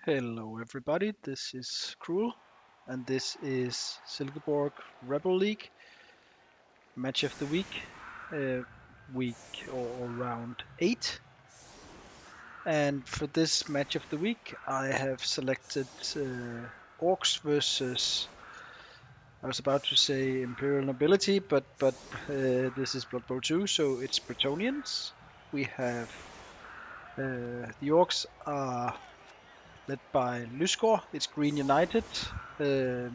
Hello everybody, this is Cruel, and this is Silkeborg Rebel League, match of the week, uh, week or round 8. And for this match of the week, I have selected Orcs versus, I was about to say Imperial Nobility, but this is Blood Bowl 2, so it's Brettonians. We have the Orcs are led by Lysgård, it's Green United. Uh,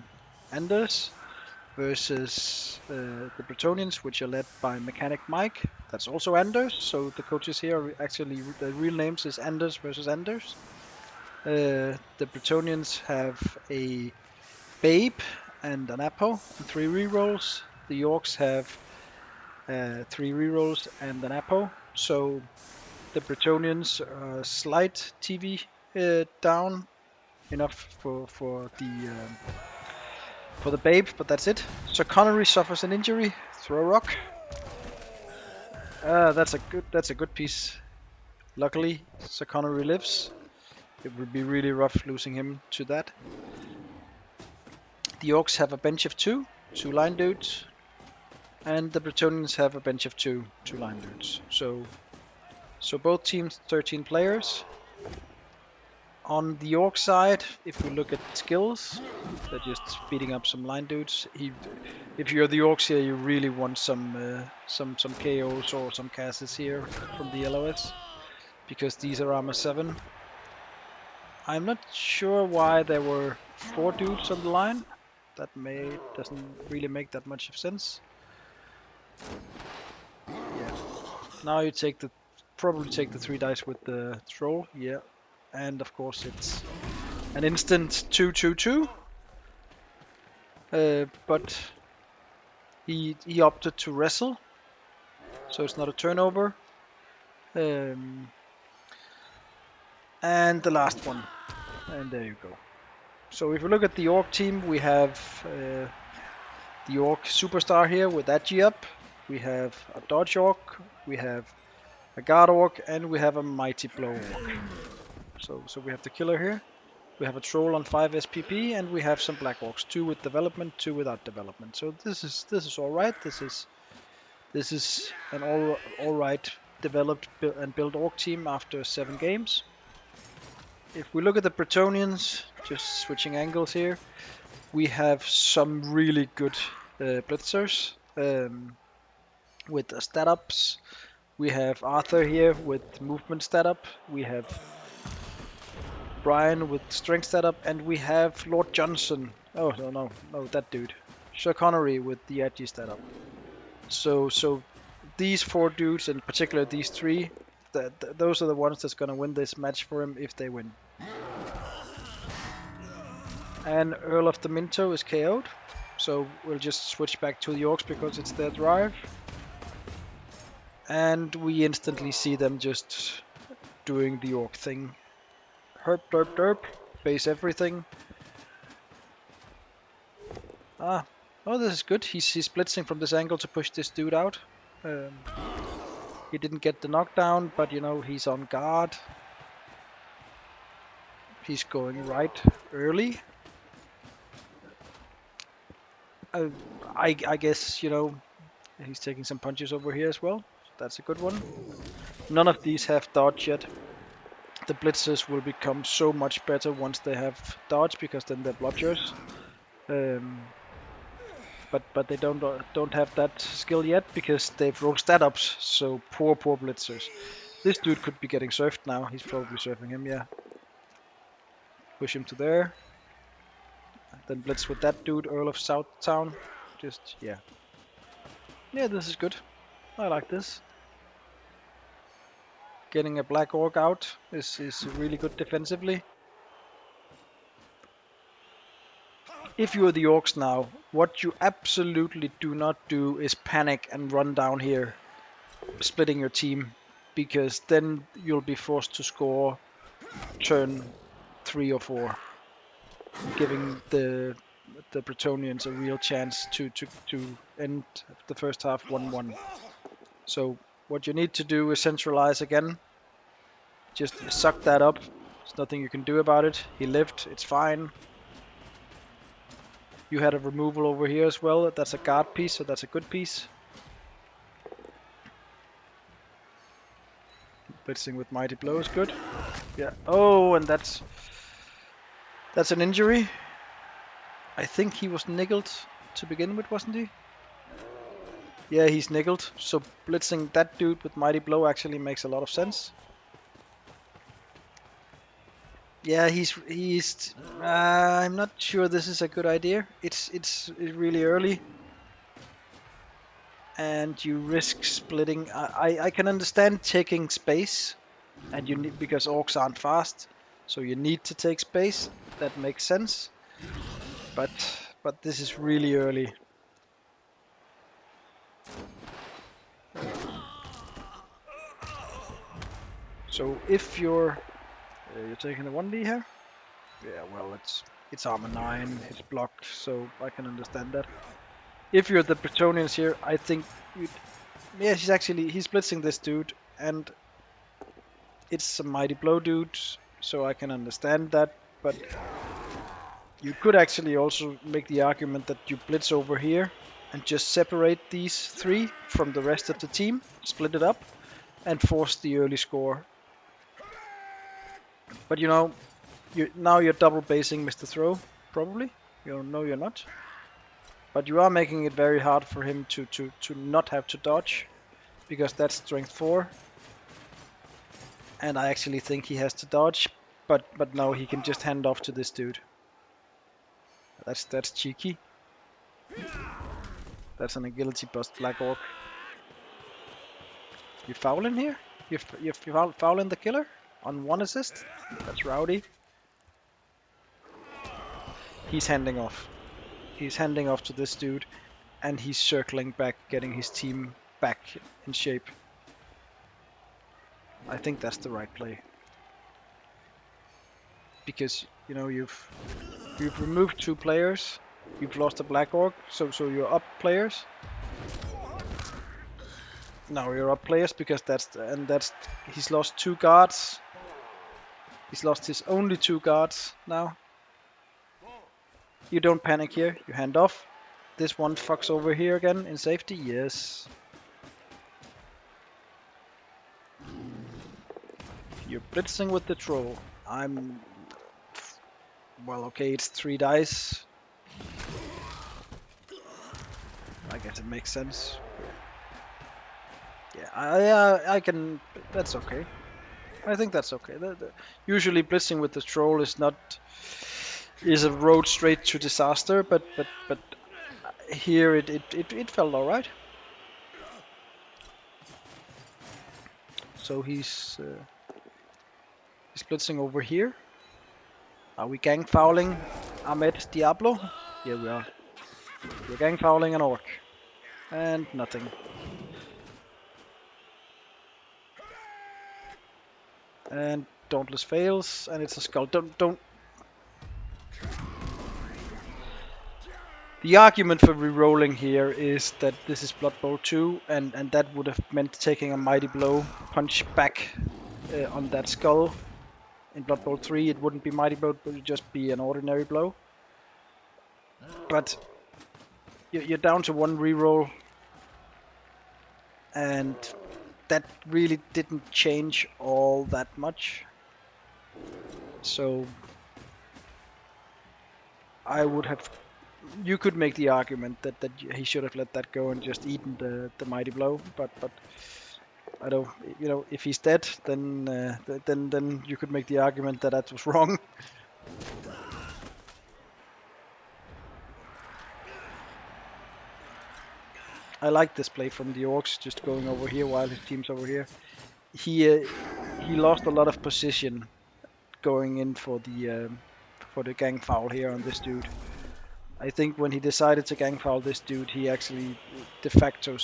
Anders versus the Brettonians, which are led by Mechanic Mike. That's also Anders. So the coaches here are actually the real names is Anders versus Anders. The Brettonians have a Babe and an Apo and 3 rerolls. The Yorks have 3 rerolls and an Apo. So the Brettonians are slight TV down, enough for the Babe, but that's it. So Connery suffers an injury. Throw a rock. That's a good piece. Luckily, Sir Connery lives. It would be really rough losing him to that. The Orcs have a bench of two line dudes, and the Brettonians have a bench of two line dudes. So both teams 13 players. On the Orc side, if we look at skills, they're just beating up some line dudes. If you're the Orcs here, you really want some KOs or some casts here from the LOS, because these are armor 7. I'm not sure why there were 4 dudes on the line. That doesn't really make that much of sense. Yeah. Now you probably take the 3 dice with the troll. Yeah. And of course it's an instant 2/2/2. But he opted to wrestle, so it's not a turnover. And the last one, and there you go. So if we look at the Orc team, we have the Orc superstar here with Agi up. We have a Dodge Orc, we have a Guard Orc, and we have a Mighty Blow Orc. So we have the killer here. We have a Troll on 5 SPP, and we have some Black Orcs, 2 with development, 2 without development. So this is all right. This is an all right developed and built Orc team after 7 games. If we look at the Brettonians, just switching angles here, we have some really good blitzers with stat ups. We have Arthur here with movement stat up. We have Brian with strength stat up, and we have Lord Johnson. Oh no, that dude. Sir Connery with the edgy stat up. So these 4 dudes, in particular these 3, those are the ones that's gonna win this match for him if they win. And Earl of the Minto is KO'd, so we'll just switch back to the Orcs because it's their drive. And we instantly see them just doing the Orc thing. Herp, derp, derp, base everything. Oh, this is good. He's blitzing from this angle to push this dude out. He didn't get the knockdown, but you know, he's on guard. He's going right early. I guess, you know, he's taking some punches over here as well. That's a good one. None of these have dodge yet. The blitzers will become so much better once they have dodge, because then they're blodgers. But they don't have that skill yet because they've rolled stat ups. So poor blitzers. This dude could be getting surfed now. He's probably surfing him, yeah. Push him to there. Then blitz with that dude, Earl of Southtown. Just, yeah. Yeah, this is good. I like this. Getting a Black Orc out is really good defensively. If you're the Orcs now, what you absolutely do not do is panic and run down here, splitting your team, because then you'll be forced to score turn 3 or 4, giving the Brettonians a real chance to end the first half 1-1. So what you need to do is centralize again. Just suck that up, There's nothing you can do about it. He lived, it's fine. You had a removal over here as well. That's a guard piece, so that's a good piece. Blitzing with Mighty Blow is good. Yeah. Oh, and that's an injury. I think he was niggled to begin with, wasn't he? Yeah, he's niggled. So blitzing that dude with Mighty Blow actually makes a lot of sense. Yeah, he's. I'm not sure this is a good idea. It's really early, and you risk splitting. I can understand taking space, and you need because orcs aren't fast, so you need to take space. That makes sense. But this is really early. So if you're taking the 1D here, yeah, well it's armor 9, it's blocked, so I can understand that. If you're the Brettonians here, I think you'd, yeah, he's blitzing this dude, and it's a Mighty Blow dude, so I can understand that. But you could actually also make the argument that you blitz over here and just separate these 3 from the rest of the team, split it up, and force the early score. But you know, now you're double basing Mr. Throw, probably. No, you're not. But you are making it very hard for him to not have to dodge, because that's strength 4. And I actually think he has to dodge, but no, he can just hand off to this dude. That's cheeky. That's an agility bust Black Orc. You fouling here? You fouling the killer on 1 assist? That's rowdy. He's handing off. He's handing off to this dude, and he's circling back, getting his team back in shape. I think that's the right play. Because, you know, you've removed 2 players, you've lost a Black Orc, so you're up players. Now you're up players because he's lost 2 guards. He's lost his only 2 guards now. You don't panic here, you hand off. This one fucks over here again in safety, yes. You're blitzing with the troll. Well, okay, it's 3 dice. I guess it makes sense. Yeah, I can. That's okay. I think that's okay. Usually blitzing with the troll is a road straight to disaster, but here it felt all right. So he's blitzing over here. Are we gang fouling Ahmed Diablo? Yeah, we are. We're gang fouling an orc. And nothing. And Dauntless fails, and it's a skull. Don't. The argument for re-rolling here is that this is Blood Bowl 2, and that would have meant taking a Mighty Blow punch back on that skull. In Blood Bowl 3, it wouldn't be Mighty Blow, it would just be an ordinary blow. But you're down to 1 re-roll, and that really didn't change all that much. So I would have. You could make the argument that he should have let that go and just eaten the Mighty Blow, but I don't. You know, if he's dead, then you could make the argument that was wrong. I like this play from the Orcs, just going over here while his team's over here. He lost a lot of position going in for the gang foul here on this dude. I think when he decided to gang foul this dude, he actually de facto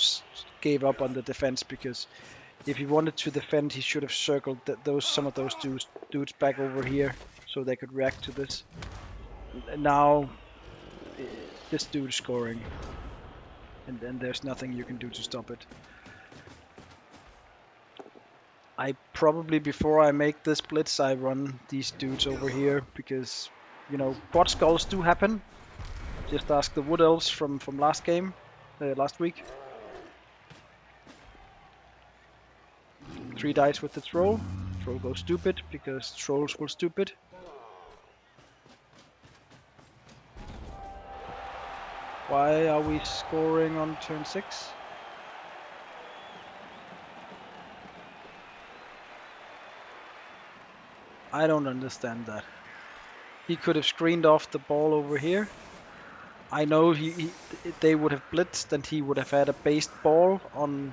gave up on the defense, because if he wanted to defend, he should have circled some of those dudes back over here so they could react to this. Now this dude is scoring, and there's nothing you can do to stop it. I probably before I make this blitz, I run these dudes over here because, you know, quad skulls do happen. Just ask the wood elves from last game, last week. 3 dice with the troll. Troll goes stupid because trolls will stupid. Why are we scoring on turn 6? I don't understand that. He could have screened off the ball over here. I know they would have blitzed and he would have had a based ball on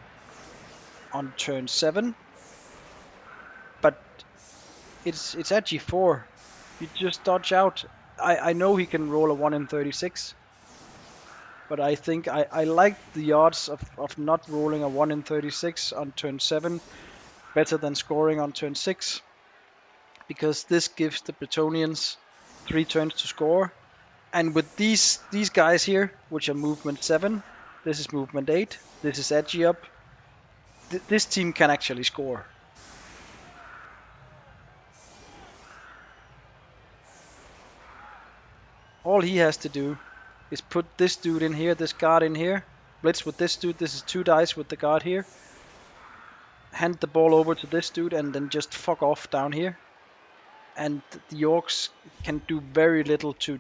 turn 7. But it's at G4. You just dodge out. I know he can roll a 1 in 36. But I think I like the odds of not rolling a 1 in 36 on turn 7 better than scoring on turn 6. Because this gives the Brettonians 3 turns to score. And with these guys here, which are movement 7, this is movement 8, this is edgy up, this team can actually score. All he has to do is put this dude in here, this guard in here, blitz with this dude, this is 2 dice with the guard here, hand the ball over to this dude and then just fuck off down here. And the Orcs can do very little to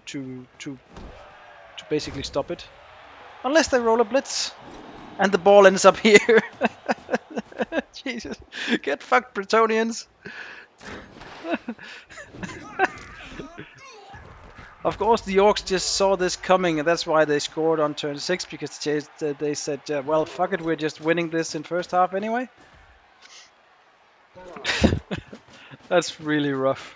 basically stop it. Unless they roll a blitz. And the ball ends up here. Jesus. Get fucked, Brettonians. Of course, the Orcs just saw this coming, and that's why they scored on turn 6, because they said, well, fuck it, we're just winning this in first half anyway. That's really rough.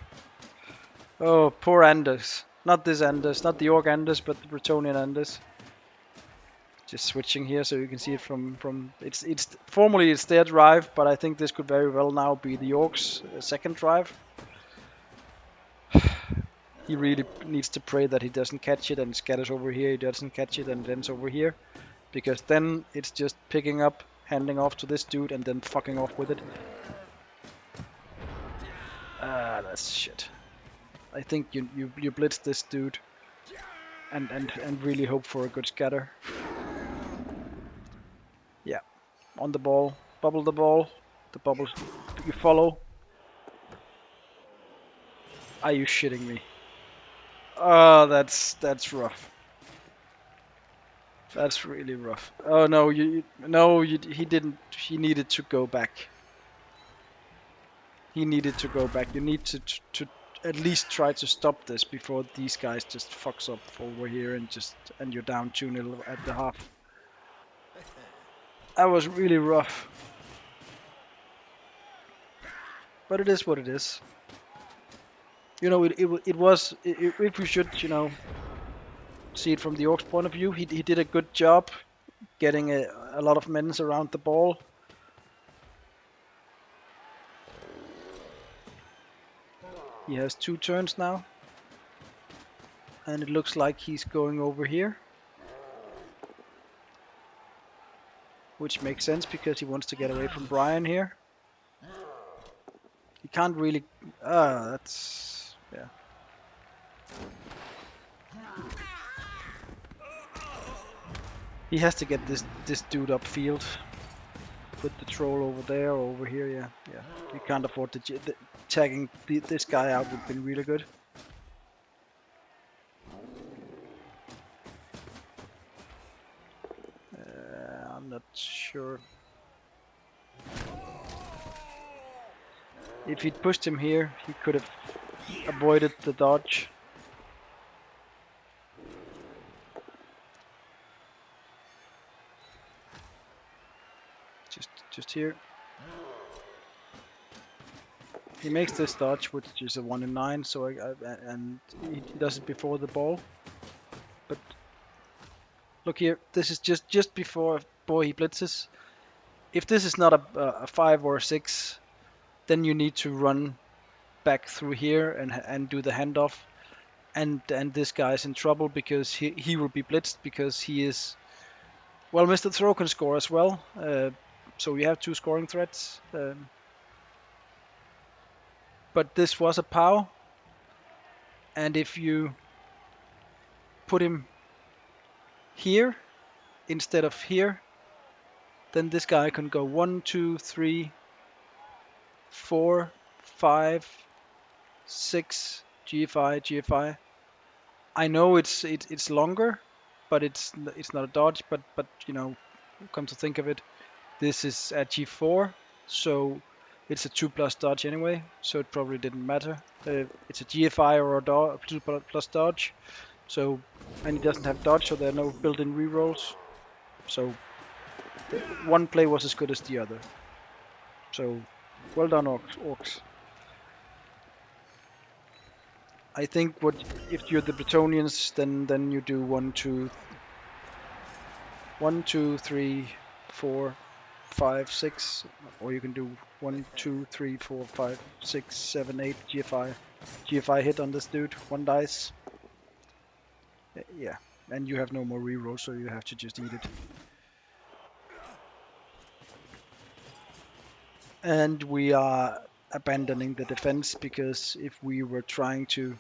Oh, poor Anders. Not this Anders, not the Orc Anders, but the Brettonian Anders. Just switching here so you can see it from it's formally it's their drive, but I think this could very well now be the Orcs' second drive. He really needs to pray that he doesn't catch it and scatters over here, he doesn't catch it and it ends over here, because then it's just picking up, handing off to this dude and then fucking off with it. That's shit. I think you blitz this dude and really hope for a good scatter. Yeah, on the ball, bubble the ball, the bubbles you follow. Are you shitting me? Oh, that's rough. That's really rough. Oh no, he didn't. He needed to go back. He needed to go back. You need to at least try to stop this before these guys just fucks up over here and you're down 2-0 at the half. That was really rough. But it is what it is. You know, it was, if we should, you know, see it from the Orcs' point of view, he did a good job getting a lot of men around the ball. He has 2 turns now. And it looks like he's going over here. Which makes sense because he wants to get away from Brian here. He can't really... that's... yeah. He has to get this dude upfield. Put the troll over there or over here, yeah. You can't afford tagging this guy out would have been really good. I'm not sure. If he'd pushed him here, he could have avoided the dodge. Just here. He makes this dodge, which is a 1 in 9, so and he does it before the ball. But look here, this is just before he blitzes. If this is not a 5 or a 6, then you need to run back through here and do the handoff. And this guy's in trouble because he will be blitzed because he is... Well, Mr. Throw can score as well. So we have 2 scoring threats. But this was a POW, and if you put him here instead of here, then this guy can go 1, 2, 3, 4, 5, 6, GFI, GFI. I know it's longer, but it's not a dodge. But you know, come to think of it, this is at G4, so it's a 2+ dodge anyway, so it probably didn't matter. It's a GFI or a 2+ dodge, so, and he doesn't have dodge, so there are no built-in rerolls. So one play was as good as the other. So well done, Orcs. I think what if you're the Brettonians, then you do 1, 2, 3, 4, 5, 6, or you can do 1, 2, 3, 4, 5, 6, 7, 8 GFI. GFI hit on this dude, 1 dice. Yeah, and you have no more reroll, so you have to just eat it. And we are abandoning the defense, because if we were trying to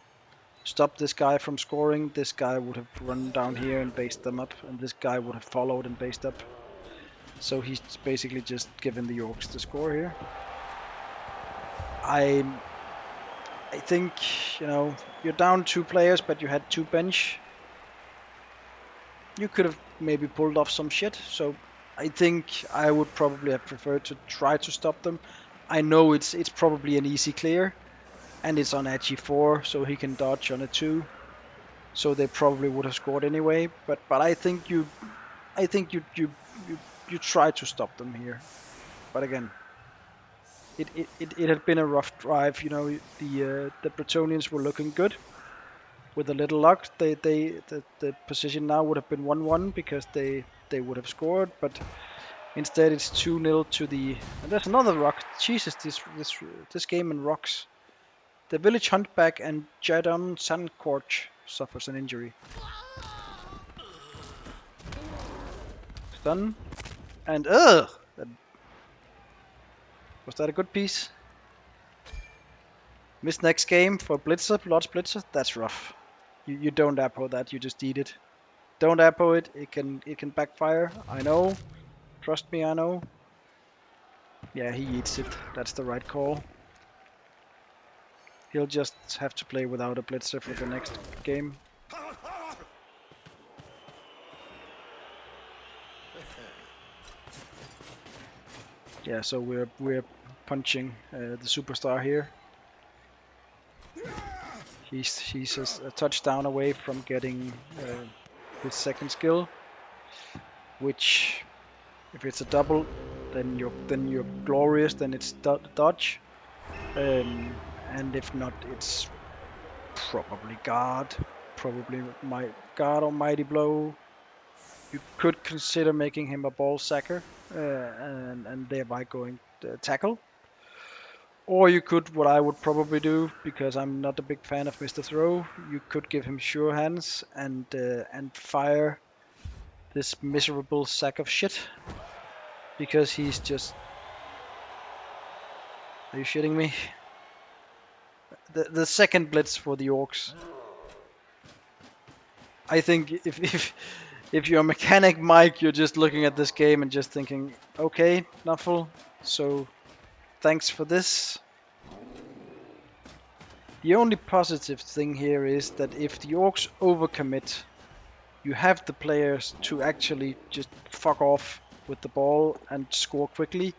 stop this guy from scoring, this guy would have run down here and based them up, and this guy would have followed and based up. So he's basically just given the Orcs the score here. I think, you know, you're down 2 players, but you had 2 bench. You could have maybe pulled off some shit. So I think I would probably have preferred to try to stop them. I know it's probably an easy clear, and it's on Edgy 4, so he can dodge on a 2. So they probably would have scored anyway. But I think you try to stop them here. But again, it had been a rough drive. You know, the Brettonians were looking good. With a little luck, the position now would have been 1-1 because they would have scored, but instead it's 2-0 to the. And there's another rock. Jesus, this game in rocks. The village huntback and Jadam Sandcorch suffers an injury. Stun. And was that a good piece? Missed next game for Blitzer, Lord Blitzer. That's rough. You don't apo that. You just eat it. Don't apo it. It can backfire. I know. Trust me, I know. Yeah, he eats it. That's the right call. He'll just have to play without a Blitzer for the next game. Yeah, so we're punching the superstar here. He's a touchdown away from getting his second skill, which, if it's a double, then you're glorious. Then it's dodge, and if not, it's probably guard, probably my guard or mighty blow. You could consider making him a ball sacker, and thereby going tackle. Or you could, what I would probably do, because I'm not a big fan of Mr. Throw, you could give him sure hands and fire this miserable sack of shit, because he's just. Are you shitting me? The second blitz for the Orcs. I think if you're a mechanic, Mike, you're just looking at this game and just thinking, okay, Nuffle, so thanks for this. The only positive thing here is that if the Orcs overcommit, you have the players to actually just fuck off with the ball and score quickly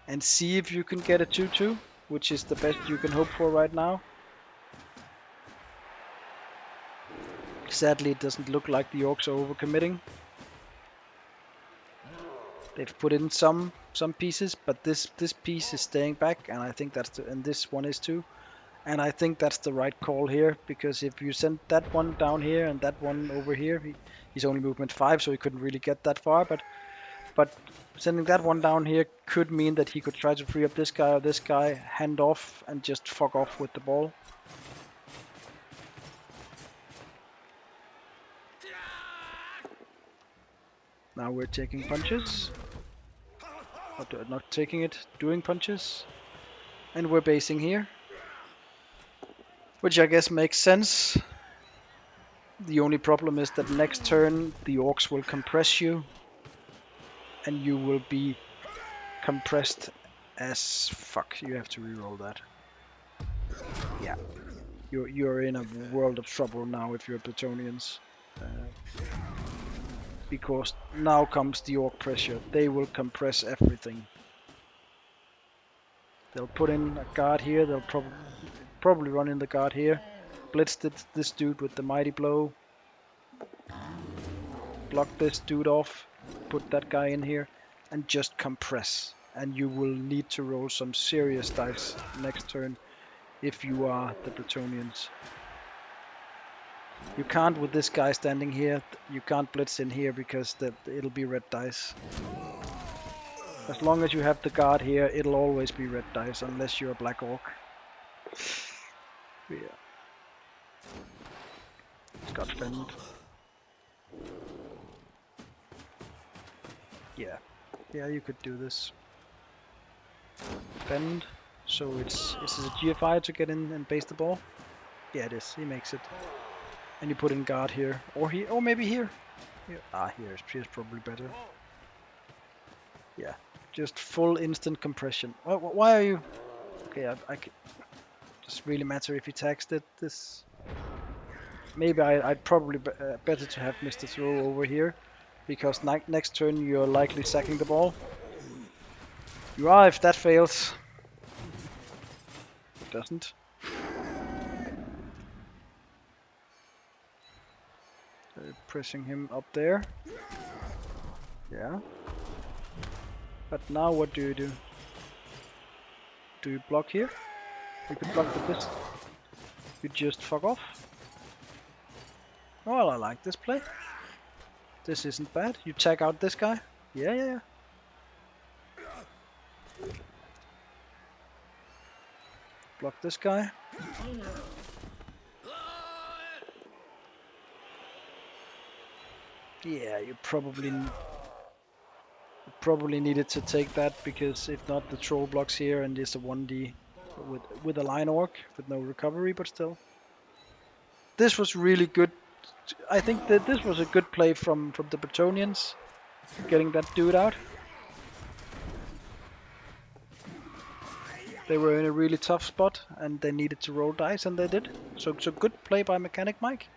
and see if you can get a 2-2, which is the best you can hope for right now. Sadly, it doesn't look like the Orcs are overcommitting. They've put in some pieces, but this piece is staying back, and I think and this one is too. And I think that's the right call here, because if you send that one down here and that one over here, he's only movement 5, so he couldn't really get that far, but sending that one down here could mean that he could try to free up this guy or this guy, hand off, and just fuck off with the ball. Now we're taking punches. Not taking it, doing punches. And we're basing here. Which I guess makes sense. The only problem is that next turn the orcs will compress you, and you will be compressed as fuck. You have to reroll that. Yeah, you're in a world of trouble now if you're Brettonians. Because now comes the orc pressure. They will compress everything. They'll put in a guard here. They'll probably run in the guard here. Blitz this dude with the mighty blow. Block this dude off. Put that guy in here. And just compress. And you will need to roll some serious dice next turn if you are the Brettonians. You can't with this guy standing here. You can't blitz in here because it'll be red dice. As long as you have the guard here, it'll always be red dice unless you're a black orc. Yeah. Scotch fend. Yeah. Yeah, you could do this. Fend. So is this a GFI to get in and base the ball? Yeah, it is. He makes it. And you put in guard here. Or here. Or maybe here. Here. Ah, here's probably better. Yeah. Just full instant compression. Why are you... Okay, I could... Does it really matter if he taxed it? This... Maybe I'd probably better to have Mr. Throw over here. Because next turn you're likely sacking the ball. You are if that fails. It doesn't. Pressing him up there. Yeah. But now what do you do? Do you block here? You could block with this. You just fuck off. Well, I like this play. This isn't bad. You tag out this guy. Yeah. Block this guy. Yeah, you probably needed to take that because if not, the troll blocks here and it's a 1D with a line orc with no recovery, but still. This was really good. I think that this was a good play from the Brettonians, getting that dude out. They were in a really tough spot and they needed to roll dice and they did. So good play by Mechanic Mike.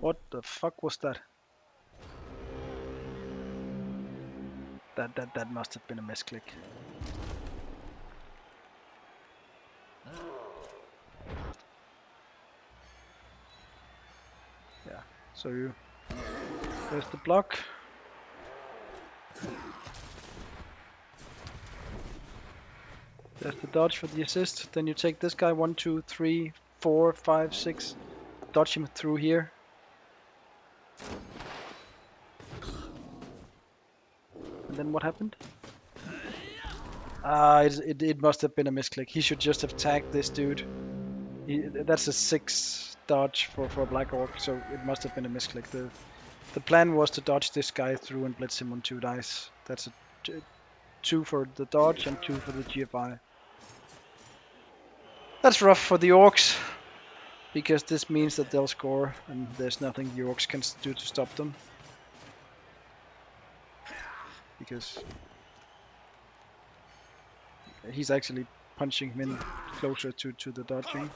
What the fuck was that? That must have been a misclick. Yeah, so there's the block. There's the dodge for the assist. Then you take this guy 1, 2, 3, 4, 5, 6. Dodge him through here. And then what happened? It must have been a misclick. He should just have tagged this dude. That's a 6 dodge for a black orc, so it must have been a misclick. The plan was to dodge this guy through and blitz him on 2 dice. That's a 2 for the dodge and 2 for the GFI. That's rough for the orcs, because this means that they'll score and there's nothing the orcs can do to stop them. Because he's actually punching him in closer to the dodging.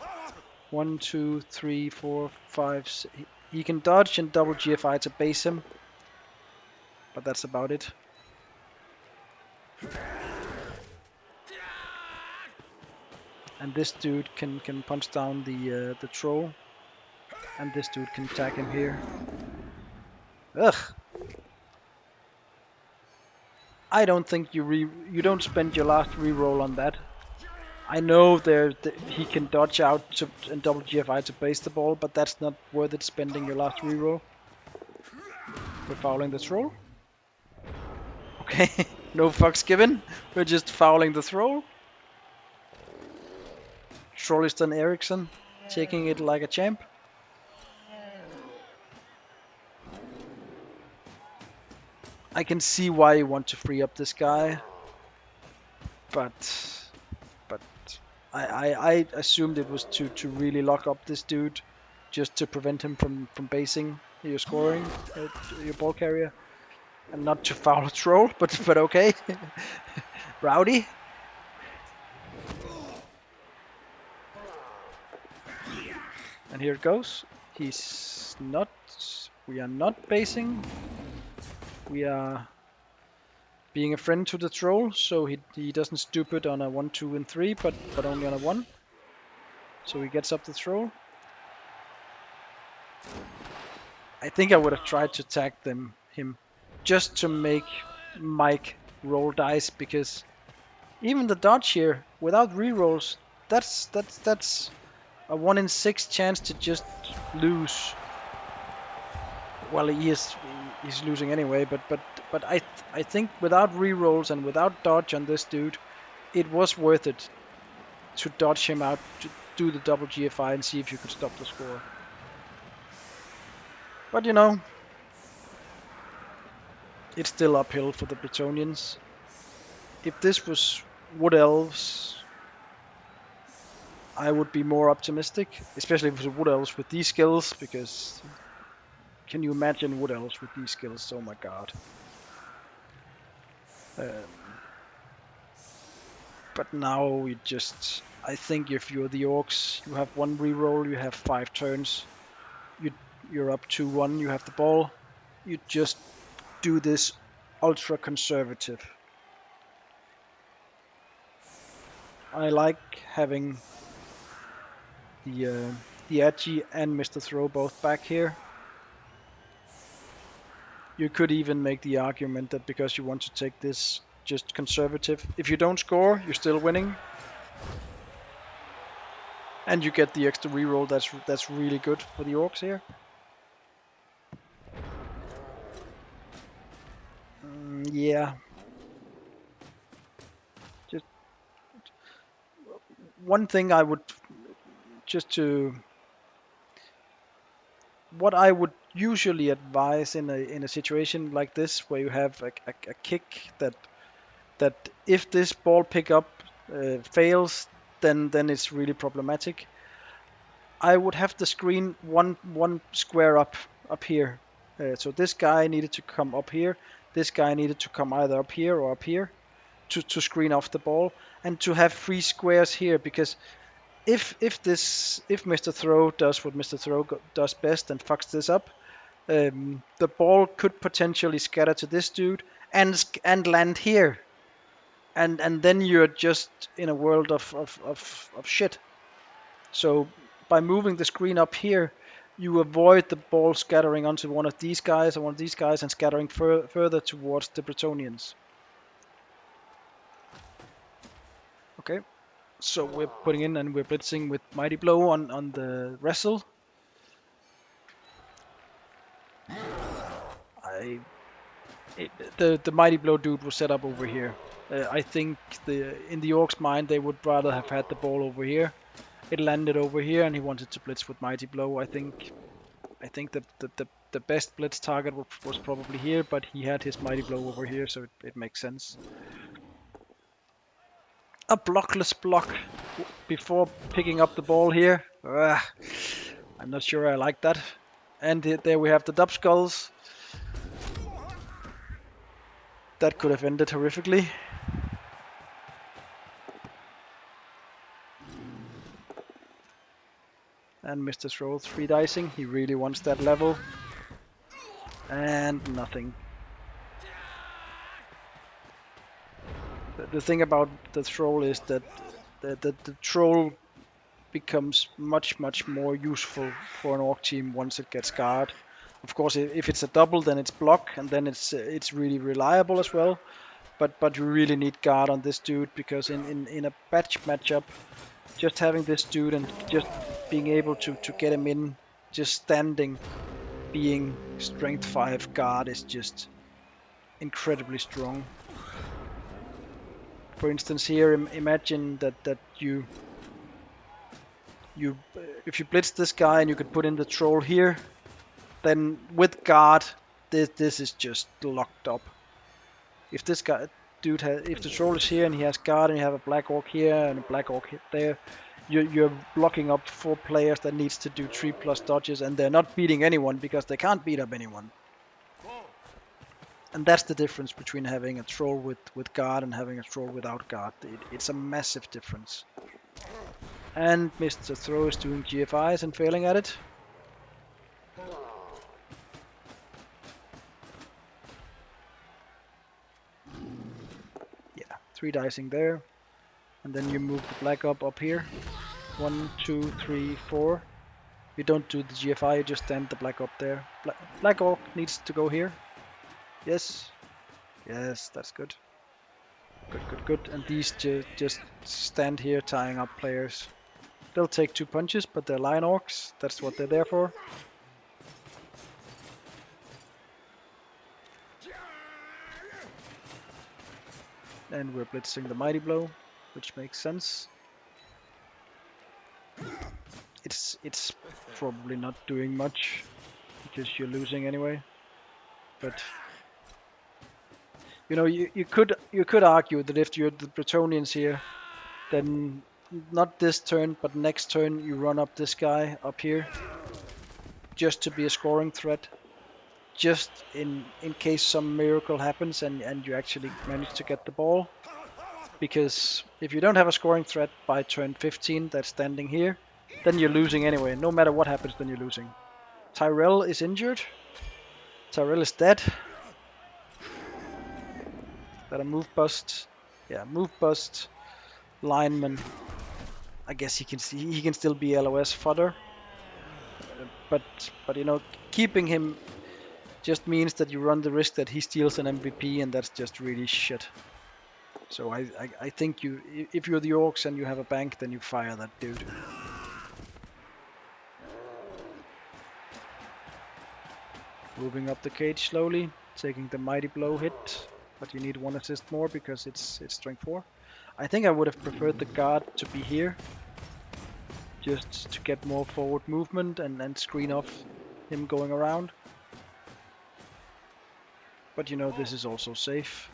1, 2, 3, 4, 5, 6. He can dodge and double GFI to base him, but that's about it. And this dude can punch down the troll, and this dude can tag him here. Ugh. I don't think you don't spend your last reroll on that. I know he can dodge out and double GFI to base the ball, but that's not worth it spending your last reroll. We're fouling the troll. Okay, no fucks given. We're just fouling the troll. Trolliston Eriksson taking it like a champ. I can see why you want to free up this guy, but I assumed it was to really lock up this dude, just to prevent him from basing your scoring, your ball carrier, and not to foul a troll. But okay, rowdy. And here it goes. He's not. We are not basing. We are being a friend to the troll, so he doesn't stupid on a 1, 2, and 3, but only on a 1. So he gets up the troll. I think I would have tried to tag him just to make Mike roll dice, because even the dodge here without rerolls, that's a 1 in 6 chance to just lose. Well, he's losing anyway, but I think without rerolls and without dodge on this dude, it was worth it to dodge him out, to do the double GFI and see if you could stop the score. But you know, it's still uphill for the Brettonians. If this was Wood Elves, I would be more optimistic, especially if it was Wood Elves with these skills, because can you imagine Wood Elves with these skills? Oh my god. But now I think if you're the Orcs, you have 1 reroll, you have 5 turns, you're up 2-1, you have the ball, you just do this ultra conservative. I like having the Agi and Mr. Throw both back here. You could even make the argument that because you want to take this just conservative, if you don't score, you're still winning. And you get the extra reroll, that's really good for the Orcs here. Yeah. Just one thing I would what I would usually advise in a situation like this, where you have a kick that if this ball pickup fails, then it's really problematic. I would have the screen one square up here. So this guy needed to come up here. This guy needed to come either up here or up here to screen off the ball, and to have 3 squares here, because if Mr. Throw does what Mr. Throw does best and fucks this up, the ball could potentially scatter to this dude and land here, and then you're just in a world of shit. So by moving the screen up here, you avoid the ball scattering onto one of these guys or one of these guys and scattering further towards the Brettonians. Okay, so we're putting in and we're blitzing with Mighty Blow on the wrestle. The Mighty Blow dude was set up over here. I think in the Orcs' mind, they would rather have had the ball over here. It landed over here, and he wanted to blitz with Mighty Blow. I think the best blitz target was probably here, but he had his Mighty Blow over here, so it makes sense. A blockless block before picking up the ball here. I'm not sure I like that. And there we have the Dub Skulls. That could have ended horrifically. And Mr. Throw 3 dicing. He really wants that level. And nothing. The thing about the troll is that the troll becomes much more useful for an Orc team once it gets guard. Of course, if it's a double, then it's block, and then it's really reliable as well. But you really need guard on this dude, because in a batch matchup, just having this dude and just being able to get him in, just standing, being strength 5 guard is just incredibly strong. For instance, here, imagine that you if you blitz this guy and you could put in the troll here, then with guard, this is just locked up. If this guy dude if the troll is here and he has guard and you have a black orc here and a black orc there, you're blocking up 4 players that needs to do 3+ dodges, and they're not beating anyone because they can't beat up anyone. And that's the difference between having a troll with guard and having a troll without guard. It's a massive difference. And Mr. Throw is doing GFIs and failing at it. Yeah, 3 dicing there. And then you move the black up here. 1, 2, 3, 4. You don't do the GFI, you just stand the black up there. Black orc needs to go here. Yes. Yes, that's good. Good. And these just stand here tying up players. They'll take 2 punches, but they're line orcs. That's what they're there for. And we're blitzing the mighty blow, which makes sense. It's probably not doing much because you're losing anyway. But you know, you could argue that if you're the Brettonians here, then not this turn, but next turn you run up this guy up here, just to be a scoring threat, just in case some miracle happens and you actually manage to get the ball. Because if you don't have a scoring threat by turn 15 that's standing here, then you're losing anyway. No matter what happens, then you're losing. Tyrell is injured. Tyrell is dead. Got a move bust. Yeah, move bust. Lineman. I guess he can still be LOS fodder. But you know, keeping him just means that you run the risk that he steals an MVP, and that's just really shit. So I think if you're the Orcs and you have a bank, then you fire that dude. Moving up the cage slowly, taking the mighty blow hit, but you need 1 assist more because it's strength 4. I think I would have preferred the guard to be here, just to get more forward movement and screen off him going around. But you know, this is also safe.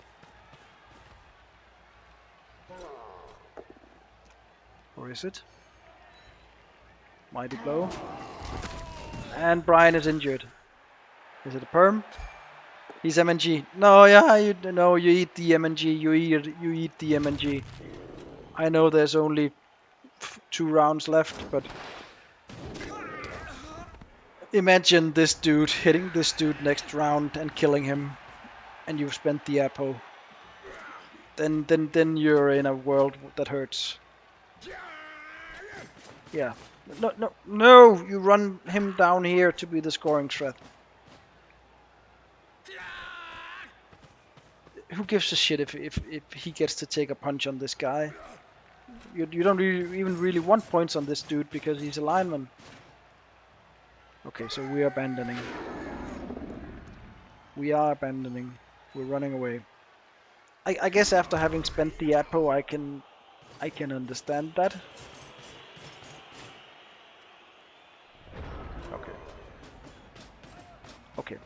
Or is it? Mighty blow. And Brian is injured. Is it a perm? He's MNG. No, yeah, you eat the MNG. You eat the MNG. I know there's only 2 rounds left, but imagine this dude hitting this dude next round and killing him, and you've spent the Apo. Then you're in a world that hurts. Yeah. No! You run him down here to be the scoring threat. Who gives a shit if he gets to take a punch on this guy? You don't even really want points on this dude because he's a lineman. Okay, so we are abandoning. We're running away. I guess after having spent the Apo, I can understand that. Okay.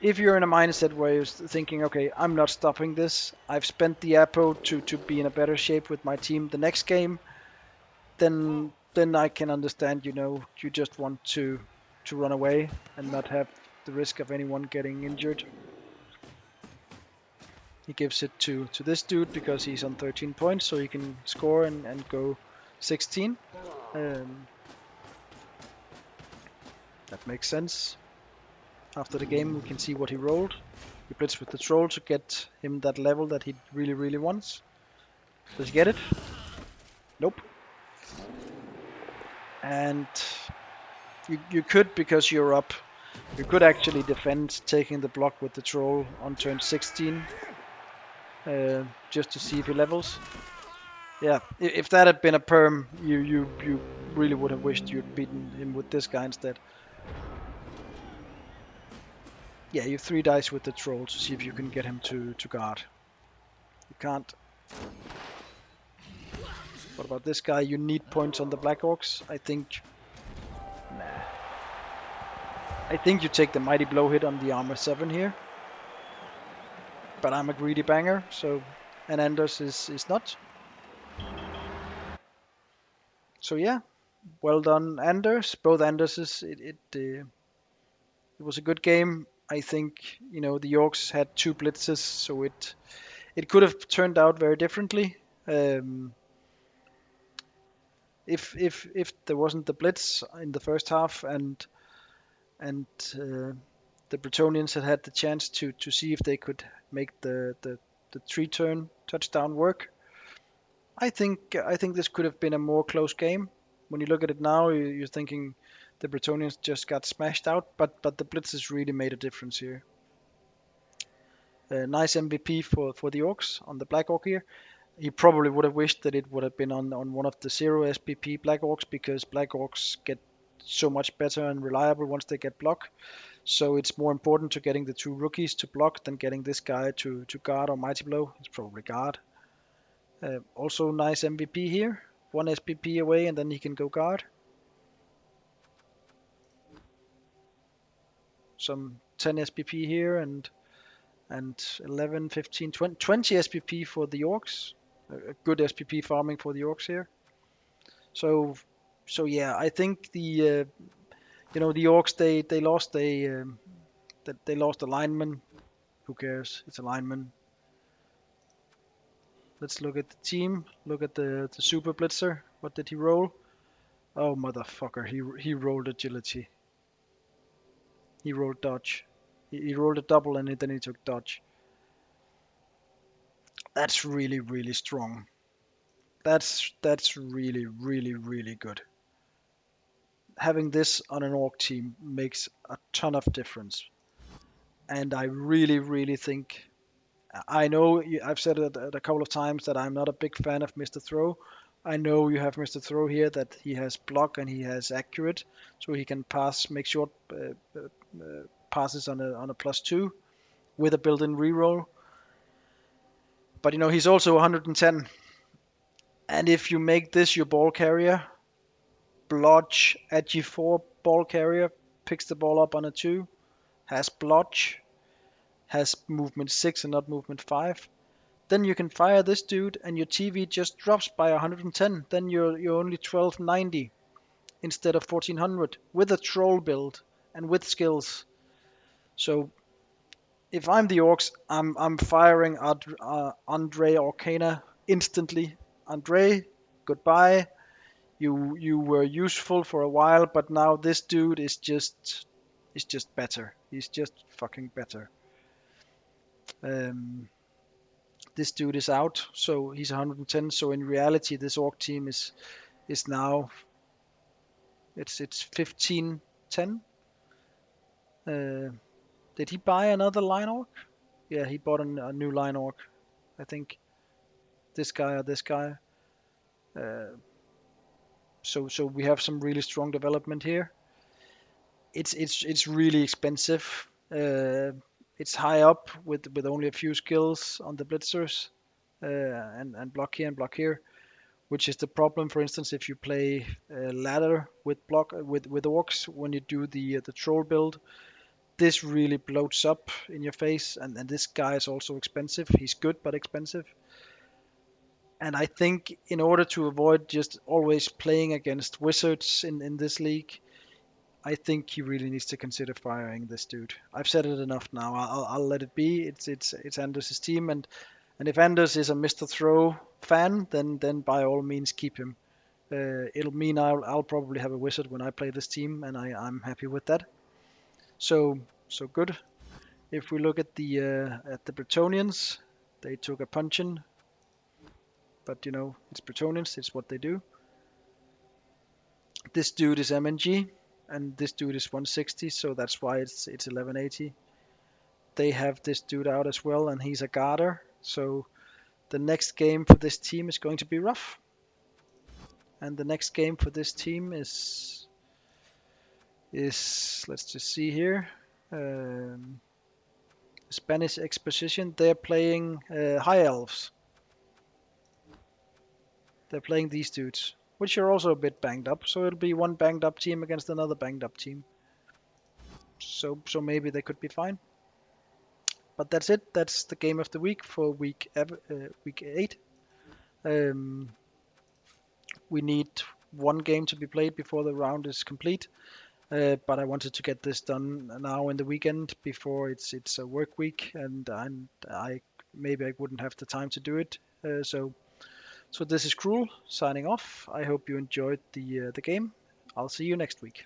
If you're in a mindset where you're thinking, okay, I'm not stopping this, I've spent the Apo to be in a better shape with my team the next game, then I can understand, you know, you just want to run away and not have the risk of anyone getting injured. He gives it to this dude because he's on 13 points, so he can score and go 16. That makes sense. After the game, we can see what he rolled. He blitz with the troll to get him that level that he really wants. Does he get it? Nope. And you could, because you're up, you could actually defend taking the block with the troll on turn 16, just to see if he levels. Yeah, if that had been a perm, you really would have wished you'd beaten him with this guy instead. Yeah, you 3 dice with the troll to see if you can get him to guard. You can't. What about this guy? You need points on the Black Orcs. I think... Nah. I think you take the Mighty Blow hit on the Armor 7 here. but I'm a greedy banger, so and Anders is not. So yeah, well done, Anders. Both Anderses. It was a good game. I think the Orcs had two blitzes, so it could have turned out very differently. Um, if there wasn't the blitz in the first half and the Brettonians had the chance to see if they could make the three turn touchdown work. I think this could have been a more close game. When you look at it now, you're thinking the Brettonians just got smashed out, but the blitzes really made a difference here. Nice MVP for the Orcs on the Black Orc here. He probably would have wished that it would have been on one of the zero SPP Black Orcs because Black Orcs get so much better and reliable once they get block. So it's more important to getting the two rookies to block than getting this guy to guard or mighty blow. It's probably guard. Also nice MVP here. One SPP away and then he can go guard. Some 10 SPP here and 11, 15, 20 SPP for the Orcs. A good SPP farming for the Orcs here. So yeah, I think the Orcs they lost they lost a lineman. Who cares? It's a lineman. Let's look at the team. Look at the super blitzer. What did he roll? Oh motherfucker! He rolled agility. He rolled dodge. He rolled a double and then he took dodge. That's really really strong. That's really really really good. Having this on an orc team makes a ton of difference. And I really really think I know I've said it a couple of times that I'm not a big fan of Mr. Throw. I know you have Mr. Throw here that he has block and he has accurate, so he can make short passes on a +2 with a built-in reroll. But he's also 110, and if you make this your ball carrier, blodge at G4 ball carrier picks the ball up on a 2, has blodge, has movement 6 and not movement 5. Then you can fire this dude and your TV just drops by 110. Then you're only 1290 instead of 1400 with a troll build and with skills. So if I'm the Orcs, I'm firing Andre Arcana instantly. Andre, goodbye. You were useful for a while, but now this dude is just better. He's just fucking better. Um, this dude is out, so he's 110. So in reality, this orc team is now it's 1510. Uh, did he buy another line orc? Yeah, he bought a new line orc. I think this guy or this guy. Uh, so we have some really strong development here. It's really expensive. It's high up with only a few skills on the blitzers and block here and block here, which is the problem. For instance, if you play ladder with block with orcs when you do the troll build, this really bloats up in your face. And this guy is also expensive. He's good but expensive. And I think in order to avoid just always playing against wizards in this league, I think he really needs to consider firing this dude. I've said it enough now. I'll let it be. It's Anders' team, and if Anders is a Mr. Throw fan, then by all means keep him. It'll mean I'll probably have a wizard when I play this team, and I'm happy with that. So good. If we look at the Brettonians, they took a punching, but it's Brettonians. It's what they do. This dude is MNG, and this dude is 160, so that's why it's 1180. They have this dude out as well, and he's a guarder. So the next game for this team is going to be rough. And the next game for this team is let's just see here. Spanish Exposition. They're playing High Elves. They're playing these dudes, which are also a bit banged up. So it'll be one banged up team against another banged up team. So maybe they could be fine. but that's it. That's the game of the week for week 8. Um, we need one game to be played before the round is complete. But I wanted to get this done now in the weekend before it's a work week, and I maybe I wouldn't have the time to do it. So this is Cruel signing off. I hope you enjoyed the game. I'll see you next week.